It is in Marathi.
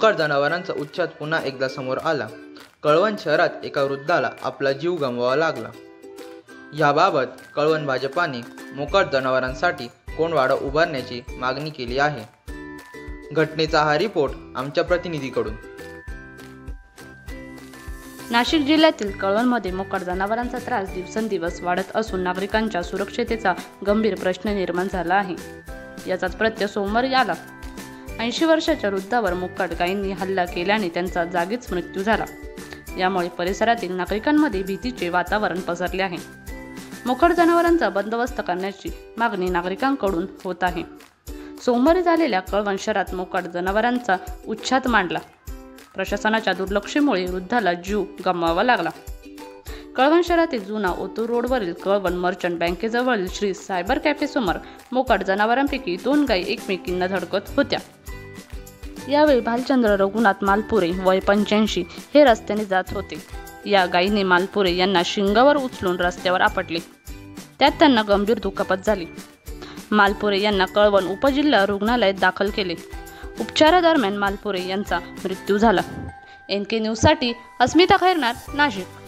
मोकाट जनावरांचा उच्छाद पुन्हा एकदा समोर आला। कळवण शहरात एका वृद्धाला आपला जीव गमवावा लागला। याबाबत कळवण भाजपाने मोकाट जनावरांसाठी कोंडवाडा उभारण्याची मागणी केली आहे। घटनेचा हा रिपोर्ट आमच्या प्रतिनिधीकडून। नाशिक जिल्ह्यातील कळवणमध्ये मोकाट जनावरांचा त्रास दिवसेंदिवस वाढत असून नागरिकांच्या सुरक्षेचा गंभीर प्रश्न निर्माण झाला आहे। याचाच प्रत्यय सोमवारी आला। 80 वर्षाच्या वृद्धावर मोकाट गायींनी हल्ला केल्याने त्यांचा जागीच मृत्यू झाला। यामुळे परिसरातील नागरिकांमध्ये भीतीचे वातावरण पसरले आहे। मोकाट जनावरांचा बंदोबस्त करण्याची मागणी नागरिकांकडून होत आहे। सोमवारी झालेल्या कळवण शहरात मोकाट जनावरांचा उच्छाद मांडला। प्रशासनाच्या दुर्लक्षामुळे वृद्धाला जीव गमवावा लागला। कळवण शहरातील जुना ओतूर रोडवरील कळवण मर्चंट बँकेजवळील श्री सायबर कॅफे समोर मोकाट जनावरांपैकी 2 गायी एकमेकींना धडकत होत्या। यावेळी भालचंद्र रघुनाथ मालपुरे वय 85 हे रस्त्याने जात होते। या गायीने मालपुरे यांना शिंगावर उचलून रस्त्यावर आपटले। त्यात त्यांना गंभीर दुखापत झाली। मालपुरे यांना कळवण उपजिल्हा रुग्णालयात दाखल केले। उपचारादरम्यान मालपुरे यांचा मृत्यू झाला। NK न्यूजसाठी अस्मिता खैरनार, नाशिक।